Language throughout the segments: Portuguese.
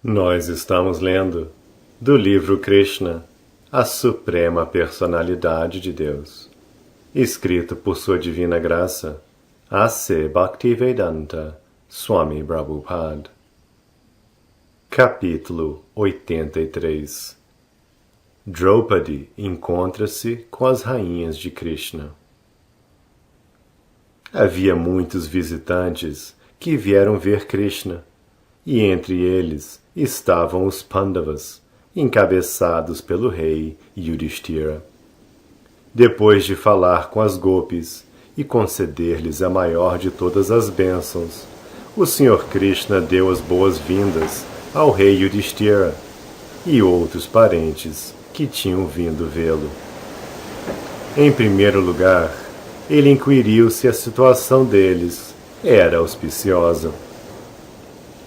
Nós estamos lendo do livro Krishna, a Suprema Personalidade de Deus, escrito por Sua Divina Graça, A.C. Bhaktivedanta Swami Prabhupada. Capítulo 83. Draupadi encontra-se com as rainhas de Krishna. Havia muitos visitantes que vieram ver Krishna, e entre eles estavam os Pandavas, encabeçados pelo rei Yudhishthira. Depois de falar com as gopis e conceder-lhes a maior de todas as bênçãos, o Sr. Krishna deu as boas-vindas ao rei Yudhishthira e outros parentes que tinham vindo vê-lo. Em primeiro lugar, ele inquiriu se a situação deles era auspiciosa.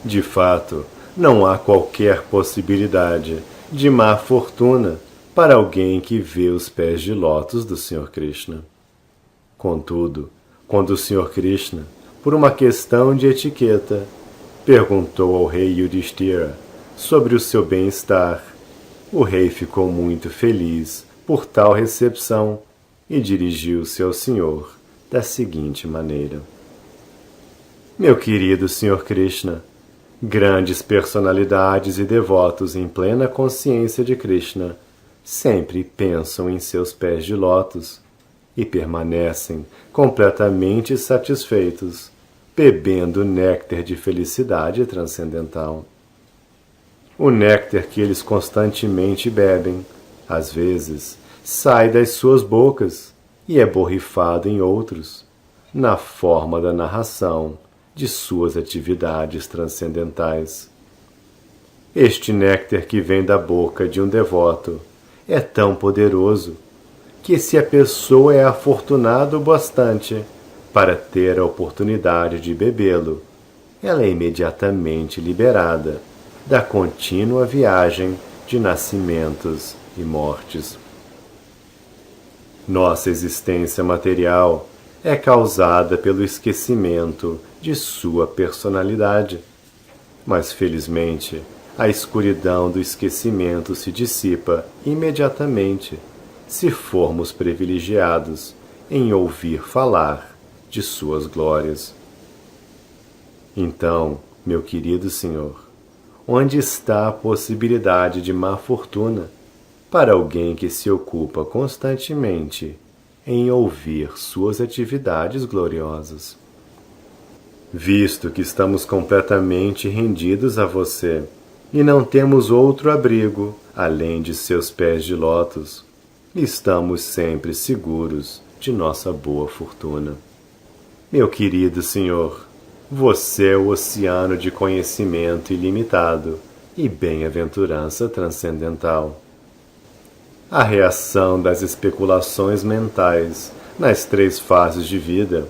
De fato, não há qualquer possibilidade de má fortuna para alguém que vê os pés de lótus do Sr. Krishna. Contudo, quando o Sr. Krishna, por uma questão de etiqueta, perguntou ao rei Yudhishthira sobre o seu bem-estar, o rei ficou muito feliz por tal recepção e dirigiu-se ao Senhor da seguinte maneira: Meu querido Sr. Krishna, grandes personalidades e devotos em plena consciência de Krishna sempre pensam em seus pés de lótus e permanecem completamente satisfeitos, bebendo o néctar de felicidade transcendental. O néctar que eles constantemente bebem, às vezes, sai das suas bocas e é borrifado em outros, na forma da narração de suas atividades transcendentais. Este néctar que vem da boca de um devoto é tão poderoso que, se a pessoa é afortunada o bastante para ter a oportunidade de bebê-lo, ela é imediatamente liberada da contínua viagem de nascimentos e mortes. Nossa existência material é causada pelo esquecimento de sua personalidade, mas felizmente a escuridão do esquecimento se dissipa imediatamente se formos privilegiados em ouvir falar de suas glórias. Então, meu querido Senhor, onde está a possibilidade de má fortuna para alguém que se ocupa constantemente em ouvir suas atividades gloriosas? Visto que estamos completamente rendidos a você e não temos outro abrigo além de seus pés de lótus, estamos sempre seguros de nossa boa fortuna. Meu querido Senhor, você é o oceano de conhecimento ilimitado e bem-aventurança transcendental. A reação das especulações mentais nas 3 fases de vida,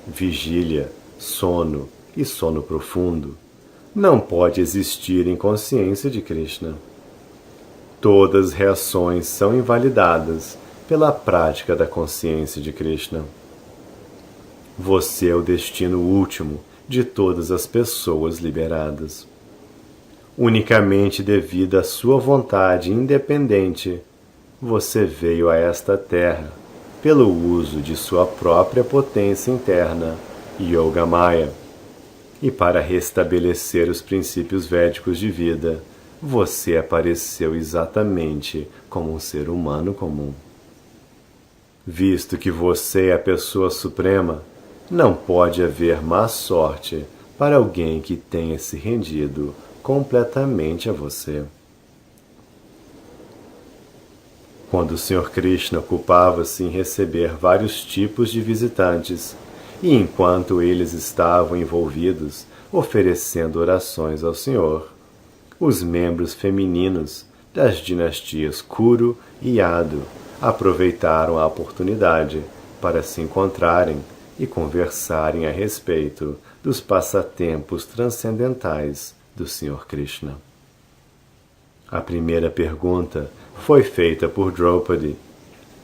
vigília, sono e sono profundo, não pode existir em consciência de Krishna. Todas as reações são invalidadas pela prática da consciência de Krishna. Você é o destino último de todas as pessoas liberadas. Unicamente devido à sua vontade independente, você veio a esta terra pelo uso de sua própria potência interna, Yogamaya, e para restabelecer os princípios védicos de vida, você apareceu exatamente como um ser humano comum. Visto que você é a pessoa suprema, não pode haver má sorte para alguém que tenha se rendido completamente a você. Quando o Sr. Krishna ocupava-se em receber vários tipos de visitantes, e enquanto eles estavam envolvidos oferecendo orações ao Senhor, os membros femininos das dinastias Kuru e Yadu aproveitaram a oportunidade para se encontrarem e conversarem a respeito dos passatempos transcendentais do Sr. Krishna. A primeira pergunta foi feita por Draupadi,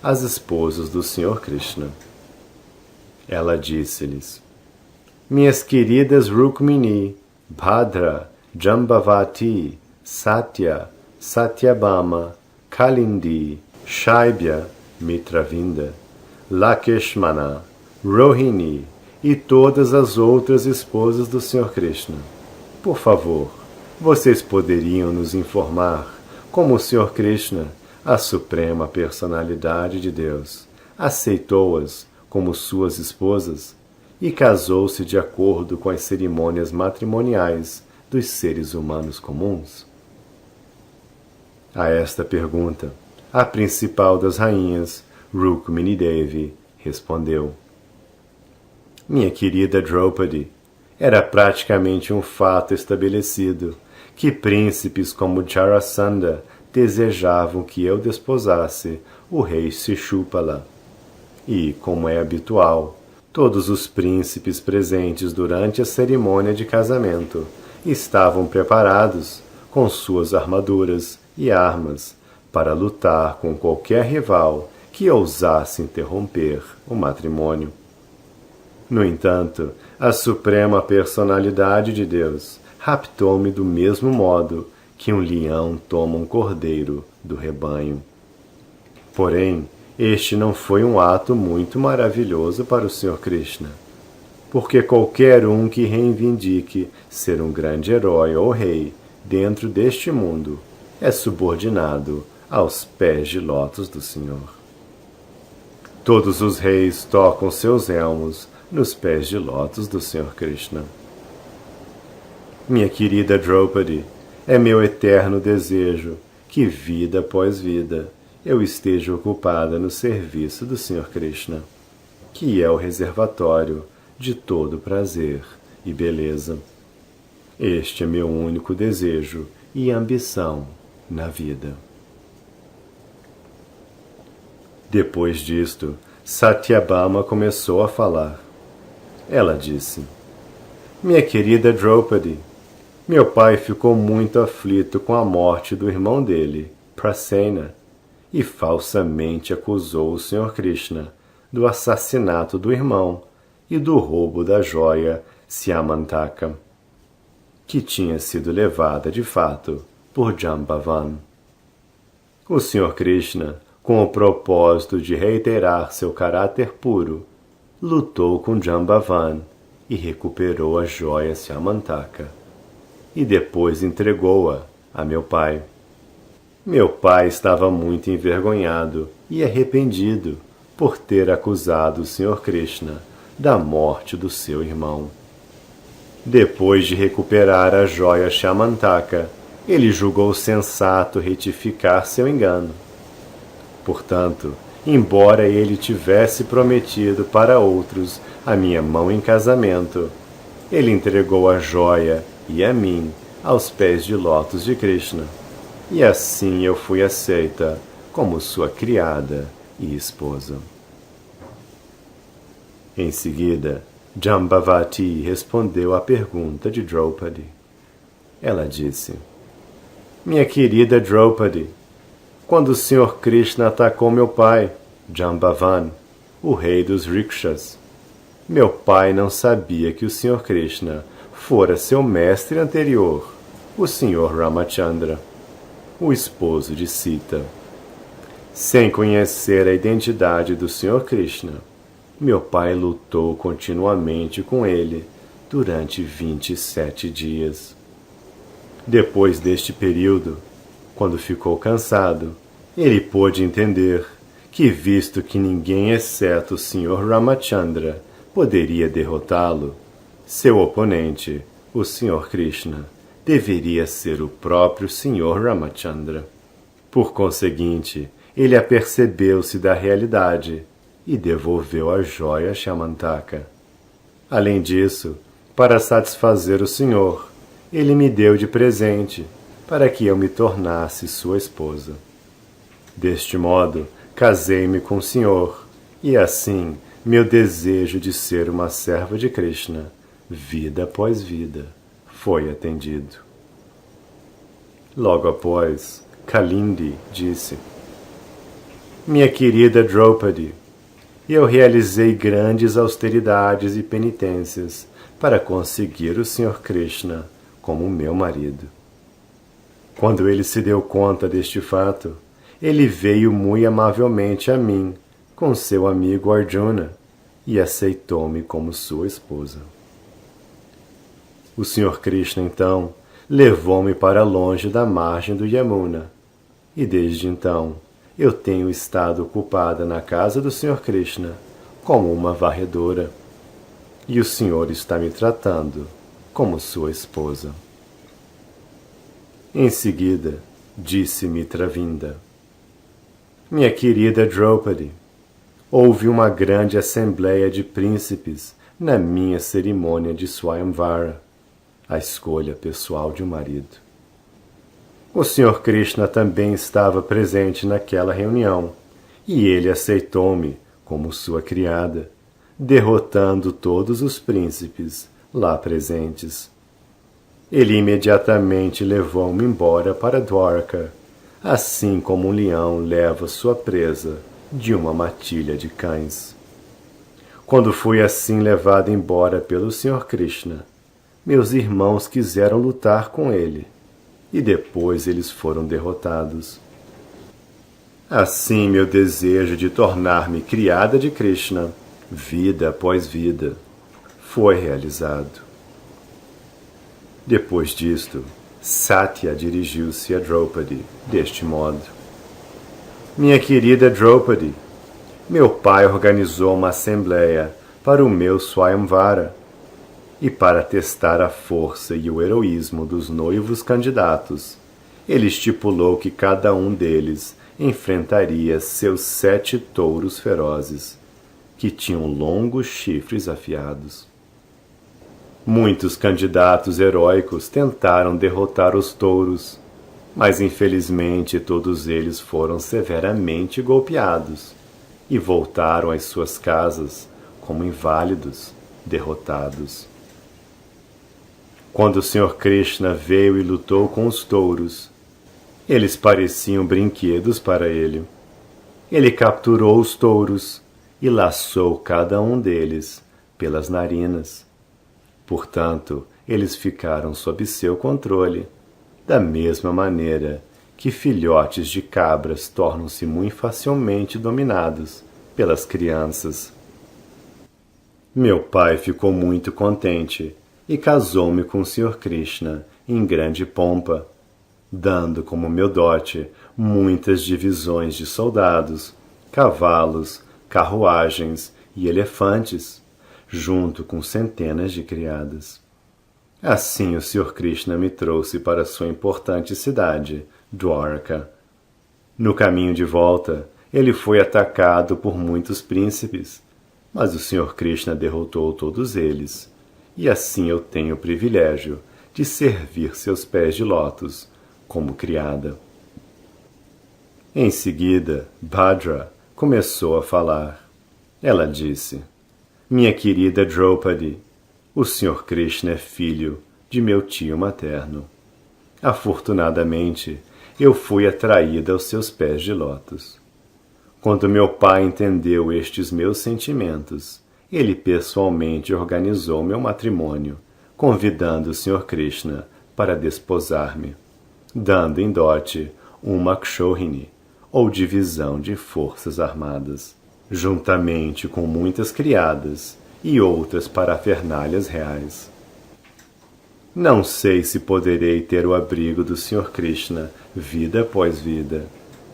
as esposas do Sr. Krishna. Ela disse-lhes: Minhas queridas Rukmini, Bhadra, Jambavati Satya, Satyabhama, Kalindi, Shaibya, Mitravinda, Lakshmana, Rohini e todas as outras esposas do Sr. Krishna. Por favor, vocês poderiam nos informar como o Sr. Krishna, a suprema personalidade de Deus, aceitou-as como suas esposas e casou-se de acordo com as cerimônias matrimoniais dos seres humanos comuns? A esta pergunta, a principal das rainhas, Rukmini Devi, respondeu: Minha querida Draupadi, era praticamente um fato estabelecido que príncipes como Jarasandha desejavam que eu desposasse o rei Shishupala. E, como é habitual, todos os príncipes presentes durante a cerimônia de casamento estavam preparados com suas armaduras e armas para lutar com qualquer rival que ousasse interromper o matrimônio. No entanto, a suprema personalidade de Deus raptou-me do mesmo modo que um leão toma um cordeiro do rebanho. Porém, este não foi um ato muito maravilhoso para o Sr. Krishna, porque qualquer um que reivindique ser um grande herói ou rei dentro deste mundo é subordinado aos pés de lótus do Senhor. Todos os reis tocam seus elmos nos pés de lótus do Sr. Krishna. Minha querida Draupadi, é meu eterno desejo que, vida após vida, eu esteja ocupada no serviço do Sr. Krishna, que é o reservatório de todo prazer e beleza. Este é meu único desejo e ambição na vida. Depois disto, Satyabhama começou a falar. Ela disse: Minha querida Draupadi, meu pai ficou muito aflito com a morte do irmão dele, Prasena, e falsamente acusou o Sr. Krishna do assassinato do irmão e do roubo da joia Syamantaka, que tinha sido levada de fato por Jambavan. O Sr. Krishna, com o propósito de reiterar seu caráter puro, lutou com Jambavan e recuperou a joia Syamantaka, e depois entregou-a a meu pai. Meu pai estava muito envergonhado e arrependido por ter acusado o Sr. Krishna da morte do seu irmão. Depois de recuperar a joia Syamantaka, ele julgou sensato retificar seu engano. Portanto, embora ele tivesse prometido para outros a minha mão em casamento, ele entregou a joia e a mim aos pés de lótus de Krishna, e assim eu fui aceita como sua criada e esposa. Em seguida, Jambavati respondeu à pergunta de Draupadi. Ela disse: Minha querida Draupadi, quando o Sr. Krishna atacou meu pai, Jambavan, o rei dos rikshas, meu pai não sabia que o Sr. Krishna fora seu mestre anterior, o Sr. Ramachandra, o esposo de Sita. Sem conhecer a identidade do Sr. Krishna, meu pai lutou continuamente com ele durante 27 dias. Depois deste período, quando ficou cansado, ele pôde entender que, visto que ninguém exceto o Sr. Ramachandra poderia derrotá-lo, seu oponente, o Sr. Krishna, deveria ser o próprio Sr. Ramachandra. Por conseguinte, ele apercebeu-se da realidade e devolveu a joia Syamantaka. Além disso, para satisfazer o Senhor, ele me deu de presente para que eu me tornasse sua esposa. Deste modo, casei-me com o Senhor, e assim meu desejo de ser uma serva de Krishna, vida após vida, foi atendido. Logo após, Kalindi disse: Minha querida Draupadi, eu realizei grandes austeridades e penitências para conseguir o Sr. Krishna como meu marido. Quando ele se deu conta deste fato, ele veio muito amavelmente a mim, com seu amigo Arjuna, e aceitou-me como sua esposa. O Sr. Krishna, então, levou-me para longe da margem do Yamuna, e desde então eu tenho estado ocupada na casa do Sr. Krishna como uma varredora, e o Senhor está me tratando como sua esposa. Em seguida, disse Mitravinda: minha querida Draupadi, houve uma grande assembleia de príncipes na minha cerimônia de Swayamvara, a escolha pessoal de um marido. O Sr. Krishna também estava presente naquela reunião, e ele aceitou-me como sua criada, derrotando todos os príncipes lá presentes. Ele imediatamente levou-me embora para Dwarka, assim como um leão leva sua presa de uma matilha de cães. Quando fui assim levado embora pelo Sr. Krishna, meus irmãos quiseram lutar com ele, e depois eles foram derrotados. Assim, meu desejo de tornar-me criada de Krishna, vida após vida, foi realizado. Depois disto, Satya dirigiu-se a Draupadi deste modo: minha querida Draupadi, meu pai organizou uma assembleia para o meu Swayamvara, e para testar a força e o heroísmo dos noivos candidatos, ele estipulou que cada um deles enfrentaria seus 7 touros ferozes, que tinham longos chifres afiados. Muitos candidatos heróicos tentaram derrotar os touros, mas infelizmente todos eles foram severamente golpeados e voltaram às suas casas como inválidos, derrotados. Quando o Sr. Krishna veio e lutou com os touros, eles pareciam brinquedos para ele. Ele capturou os touros e laçou cada um deles pelas narinas. Portanto, eles ficaram sob seu controle, da mesma maneira que filhotes de cabras tornam-se muito facilmente dominados pelas crianças. Meu pai ficou muito contente e casou-me com o Sr. Krishna em grande pompa, dando como meu dote muitas divisões de soldados, cavalos, carruagens e elefantes, junto com centenas de criadas. Assim o Sr. Krishna me trouxe para sua importante cidade, Dwarka. No caminho de volta, ele foi atacado por muitos príncipes, mas o Sr. Krishna derrotou todos eles, e assim eu tenho o privilégio de servir seus pés de lótus como criada. Em seguida, Bhadra começou a falar. Ela disse: minha querida Draupadi, o Sr. Krishna é filho de meu tio materno. Afortunadamente, eu fui atraída aos seus pés de lótus. Quando meu pai entendeu estes meus sentimentos, ele pessoalmente organizou meu matrimônio, convidando o Sr. Krishna para desposar-me, dando em dote uma Kshohini, ou divisão de forças armadas, juntamente com muitas criadas e outras parafernálias reais. Não sei se poderei ter o abrigo do Sr. Krishna vida após vida,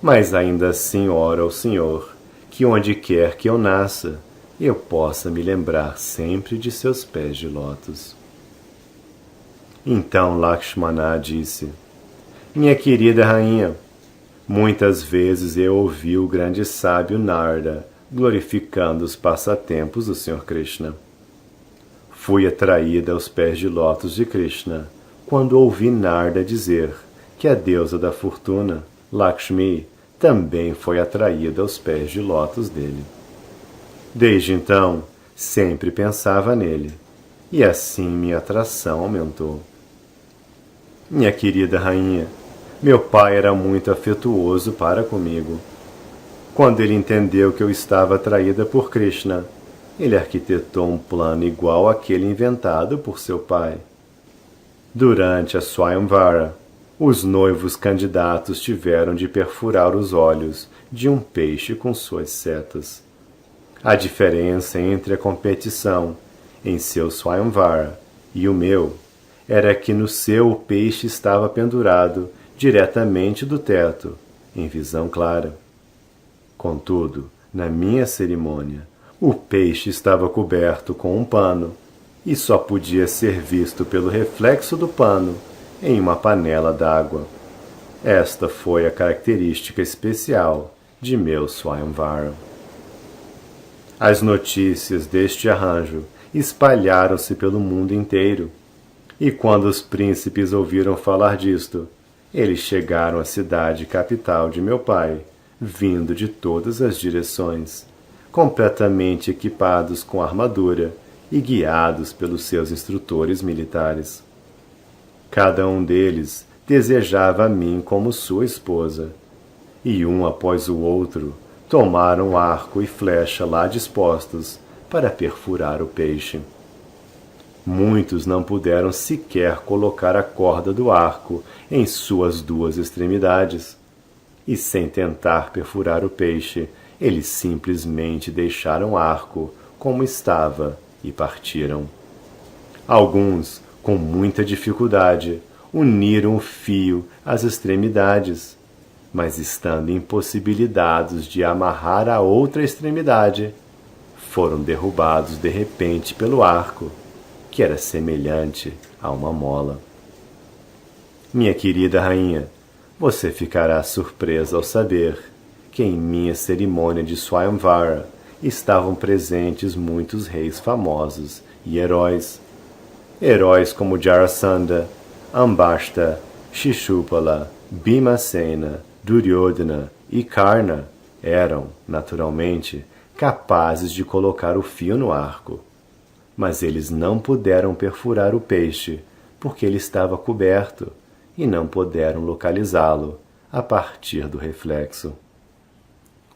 mas ainda assim oro ao Senhor que onde quer que eu nasça, eu possa me lembrar sempre de seus pés de lótus. Então Lakshmana disse: minha querida rainha, muitas vezes eu ouvi o grande sábio Narada glorificando os passatempos do Sr. Krishna. Fui atraída aos pés de lótus de Krishna quando ouvi Narada dizer que a deusa da fortuna, Lakshmi, também foi atraída aos pés de lótus dele. Desde então, sempre pensava nele, e assim minha atração aumentou. Minha querida rainha, meu pai era muito afetuoso para comigo. Quando ele entendeu que eu estava atraída por Krishna, ele arquitetou um plano igual àquele inventado por seu pai. Durante a Swayamvara, Os noivos candidatos tiveram de perfurar os olhos de um peixe com suas setas. A diferença entre a competição em seu Swayamvara e o meu era que no seu o peixe estava pendurado diretamente do teto, em visão clara. Contudo, na minha cerimônia, o peixe estava coberto com um pano e só podia ser visto pelo reflexo do pano em uma panela d'água. Esta foi a característica especial de meu Swayamvara. As notícias deste arranjo espalharam-se pelo mundo inteiro, e quando os príncipes ouviram falar disto, eles chegaram à cidade capital de meu pai, vindo de todas as direções, completamente equipados com armadura e guiados pelos seus instrutores militares. Cada um deles desejava a mim como sua esposa, e um após o outro tomaram arco e flecha lá dispostos para perfurar o peixe. Muitos não puderam sequer colocar a corda do arco em suas duas extremidades, e sem tentar perfurar o peixe, eles simplesmente deixaram o arco como estava e partiram. Alguns, com muita dificuldade, uniram o fio às extremidades, mas estando impossibilitados de amarrar a outra extremidade, foram derrubados de repente pelo arco, que era semelhante a uma mola. Minha querida rainha, você ficará surpresa ao saber que em minha cerimônia de Swayamvara estavam presentes muitos reis famosos e heróis. Heróis como Jarasandha, Ambashta, Shishupala, Bhimasena, Duryodhana e Karna eram, naturalmente, capazes de colocar o fio no arco. Mas eles não puderam perfurar o peixe, porque ele estava coberto, e não puderam localizá-lo a partir do reflexo.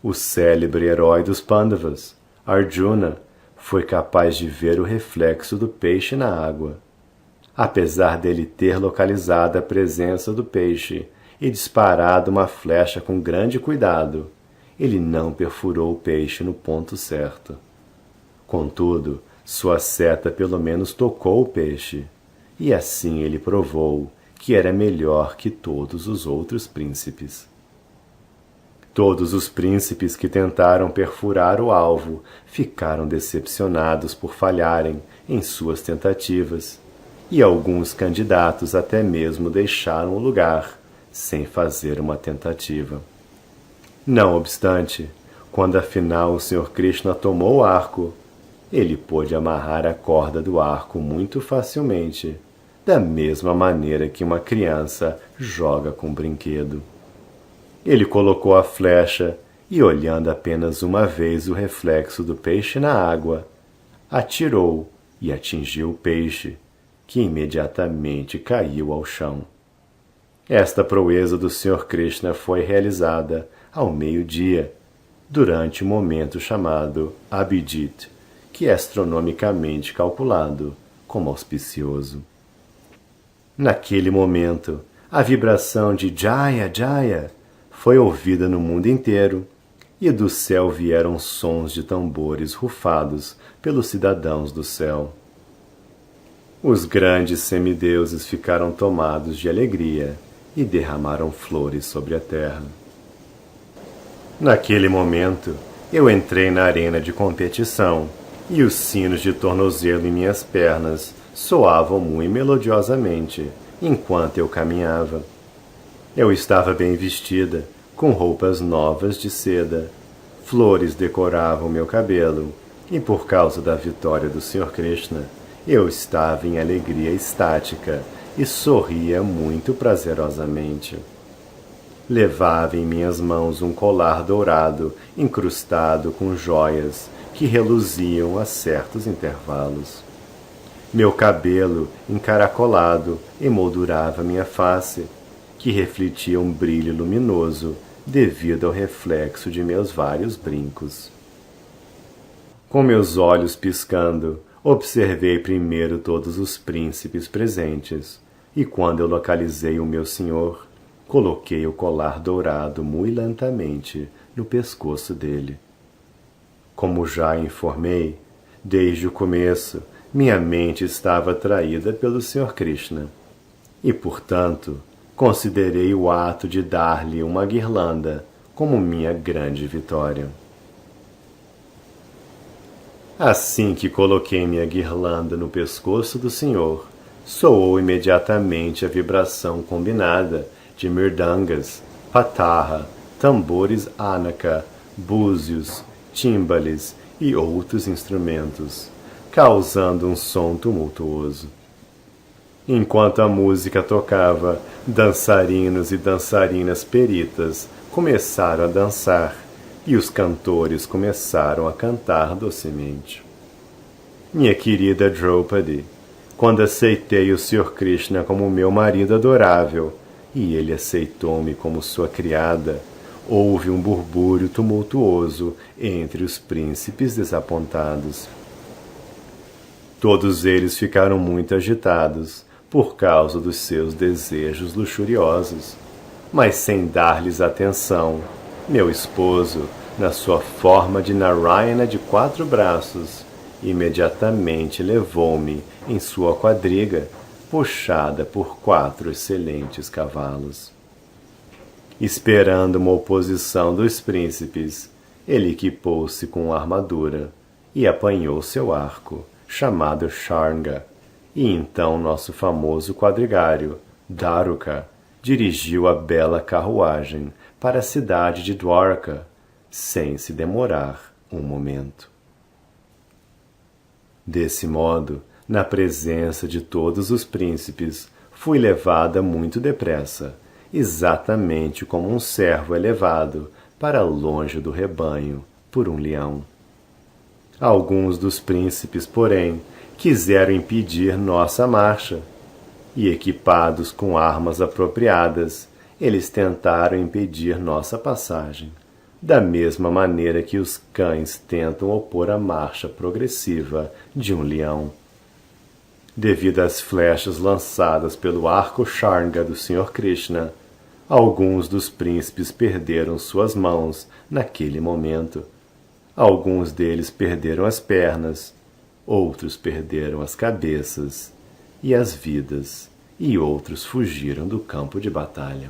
O célebre herói dos Pandavas, Arjuna, foi capaz de ver o reflexo do peixe na água. Apesar dele ter localizado a presença do peixe e disparado uma flecha com grande cuidado, ele não perfurou o peixe no ponto certo. Contudo, sua seta pelo menos tocou o peixe, e assim ele provou que era melhor que todos os outros príncipes. Todos os príncipes que tentaram perfurar o alvo ficaram decepcionados por falharem em suas tentativas, e alguns candidatos até mesmo deixaram o lugar sem fazer uma tentativa. Não obstante, quando afinal o Sr. Krishna tomou o arco, ele pôde amarrar a corda do arco muito facilmente, da mesma maneira que uma criança joga com um brinquedo. Ele colocou a flecha e, olhando apenas uma vez o reflexo do peixe na água, atirou e atingiu o peixe, que imediatamente caiu ao chão. Esta proeza do Sr. Krishna foi realizada ao meio-dia, durante o momento chamado Abhijit, que é astronomicamente calculado como auspicioso. Naquele momento, a vibração de Jaya, Jaya foi ouvida no mundo inteiro, e do céu vieram sons de tambores rufados pelos cidadãos do céu. Os grandes semideuses ficaram tomados de alegria e derramaram flores sobre a terra. Naquele momento, eu entrei na arena de competição, e os sinos de tornozelo em minhas pernas soavam muito melodiosamente enquanto eu caminhava. Eu estava bem vestida, com roupas novas de seda. Flores decoravam meu cabelo, e por causa da vitória do Sr. Krishna, eu estava em alegria estática e sorria muito prazerosamente. Levava em minhas mãos um colar dourado incrustado com joias que reluziam a certos intervalos. Meu cabelo encaracolado emoldurava minha face, que refletia um brilho luminoso devido ao reflexo de meus vários brincos. Com meus olhos piscando, observei primeiro todos os príncipes presentes, e quando eu localizei o meu senhor, coloquei o colar dourado muito lentamente no pescoço dele. Como já informei, desde o começo, minha mente estava atraída pelo Sr. Krishna, e, portanto, considerei o ato de dar-lhe uma guirlanda como minha grande vitória. Assim que coloquei minha guirlanda no pescoço do Senhor, soou imediatamente a vibração combinada de mirdangas, patarra, tambores ânaka, búzios, tímbales e outros instrumentos, causando um som tumultuoso. Enquanto a música tocava, dançarinos e dançarinas peritas começaram a dançar e os cantores começaram a cantar docemente. Minha querida Draupadi, quando aceitei o Sr. Krishna como meu marido adorável e ele aceitou-me como sua criada, houve um burbúrio tumultuoso entre os príncipes desapontados. Todos eles ficaram muito agitados por causa dos seus desejos luxuriosos, mas sem dar-lhes atenção, meu esposo, na sua forma de Narayana de 4 braços, imediatamente levou-me em sua quadriga, puxada por 4 excelentes cavalos. Esperando uma oposição dos príncipes, ele equipou-se com armadura e apanhou seu arco, chamado Sharnga, e então nosso famoso quadrigário, Daruka, dirigiu a bela carruagem para a cidade de Dwarka, sem se demorar um momento. Desse modo, na presença de todos os príncipes, fui levada muito depressa, exatamente como um servo é levado para longe do rebanho por um leão. Alguns dos príncipes, porém, quiseram impedir nossa marcha, e equipados com armas apropriadas, eles tentaram impedir nossa passagem, da mesma maneira que os cães tentam opor a marcha progressiva de um leão. Devido às flechas lançadas pelo arco Sharnga do Sr. Krishna, alguns dos príncipes perderam suas mãos naquele momento. Alguns deles perderam as pernas, outros perderam as cabeças e as vidas, e outros fugiram do campo de batalha.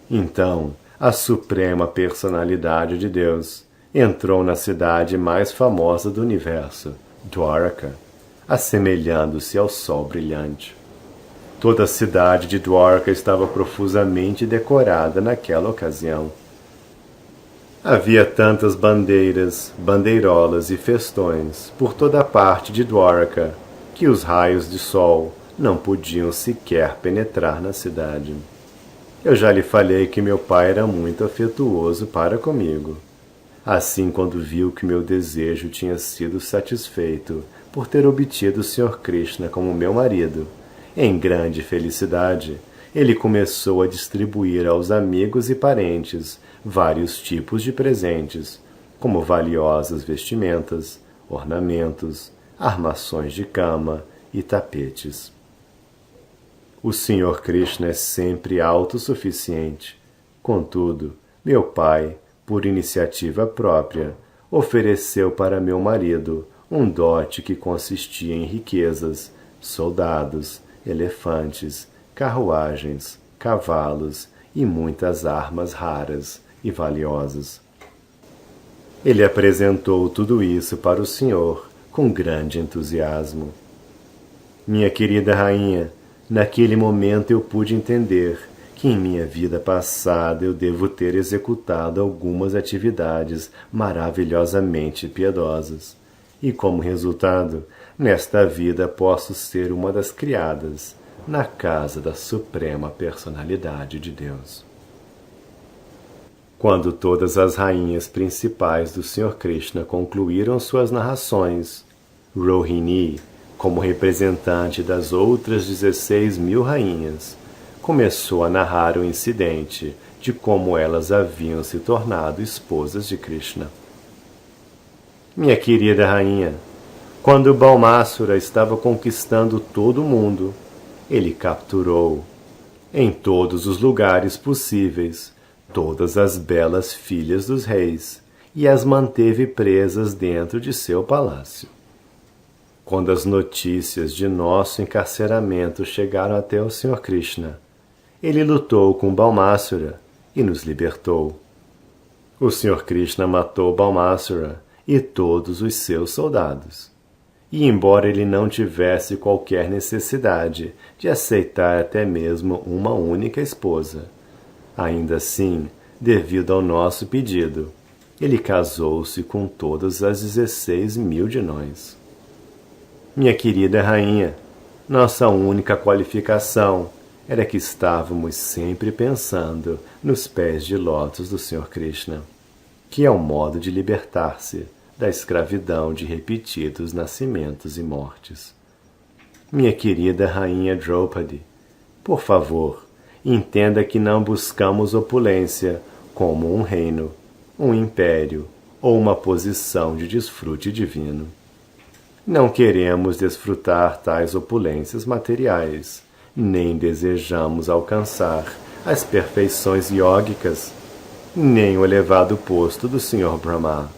Então, a suprema personalidade de Deus entrou na cidade mais famosa do universo, Dwaraka, assemelhando-se ao sol brilhante. Toda a cidade de Dwarka estava profusamente decorada naquela ocasião. Havia tantas bandeiras, bandeirolas e festões por toda a parte de Dwarka que os raios de sol não podiam sequer penetrar na cidade. Eu já lhe falei que meu pai era muito afetuoso para comigo. Assim, quando viu que meu desejo tinha sido satisfeito por ter obtido o Sr. Krishna como meu marido, em grande felicidade, ele começou a distribuir aos amigos e parentes vários tipos de presentes, como valiosas vestimentas, ornamentos, armações de cama e tapetes. O Sr. Krishna é sempre autossuficiente. Contudo, meu pai, por iniciativa própria, ofereceu para meu marido um dote que consistia em riquezas, soldados, elefantes, carruagens, cavalos e muitas armas raras e valiosas. Ele apresentou tudo isso para o Senhor com grande entusiasmo. Minha querida rainha, naquele momento eu pude entender que em minha vida passada eu devo ter executado algumas atividades maravilhosamente piedosas, e como resultado, nesta vida posso ser uma das criadas na casa da Suprema Personalidade de Deus. Quando todas as rainhas principais do Sr. Krishna concluíram suas narrações, Rohini, como representante das outras 16.000 rainhas, começou a narrar o incidente de como elas haviam se tornado esposas de Krishna. Minha querida rainha, quando Balmasura estava conquistando todo o mundo, ele capturou, em todos os lugares possíveis, todas as belas filhas dos reis, e as manteve presas dentro de seu palácio. Quando as notícias de nosso encarceramento chegaram até o Sr. Krishna, ele lutou com Balmasura e nos libertou. O Sr. Krishna matou Balmasura e todos os seus soldados. E embora ele não tivesse qualquer necessidade de aceitar até mesmo uma única esposa, ainda assim, devido ao nosso pedido, ele casou-se com todas as 16.000 de nós. Minha querida rainha, nossa única qualificação era que estávamos sempre pensando nos pés de lótus do Sr. Krishna, que é um modo de libertar-se da escravidão de repetidos nascimentos e mortes. Minha querida rainha Draupadi, por favor, entenda que não buscamos opulência como um reino, um império ou uma posição de desfrute divino. Não queremos desfrutar tais opulências materiais, nem desejamos alcançar as perfeições iógicas, nem o elevado posto do Sr. Brahma.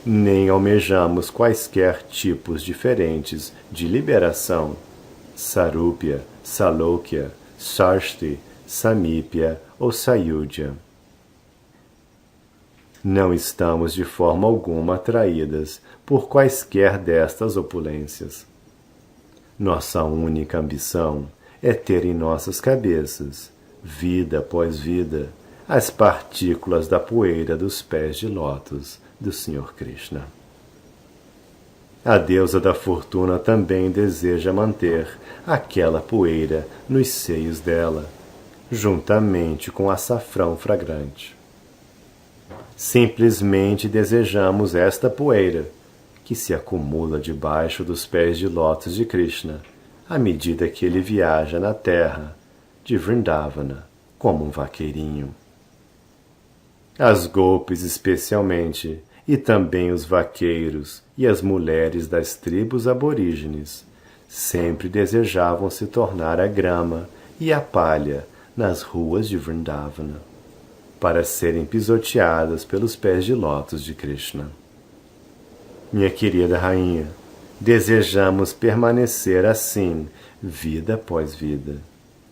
Nem almejamos quaisquer tipos diferentes de liberação, Sarupya, Salokya, Sarshti, Samípia ou Sayudhya. Não estamos de forma alguma atraídas por quaisquer destas opulências. Nossa única ambição é ter em nossas cabeças, vida após vida, as partículas da poeira dos pés de lótus do Sr. Krishna. A deusa da fortuna também deseja manter aquela poeira nos seios dela, juntamente com açafrão fragrante. Simplesmente desejamos esta poeira, que se acumula debaixo dos pés de lótus de Krishna, à medida que ele viaja na terra de Vrindavana, como um vaqueirinho. As golpes especialmente, e também os vaqueiros e as mulheres das tribos aborígenes, sempre desejavam se tornar a grama e a palha nas ruas de Vrindavana, para serem pisoteadas pelos pés de lótus de Krishna. Minha querida rainha, desejamos permanecer assim, vida após vida,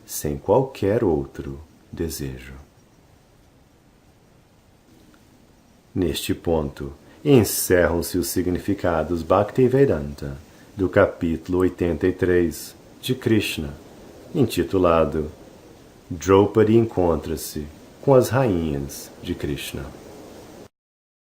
sem qualquer outro desejo. Neste ponto, encerram-se os significados Bhaktivedanta do capítulo 83 de Krishna, intitulado Draupadi encontra-se com as rainhas de Krishna.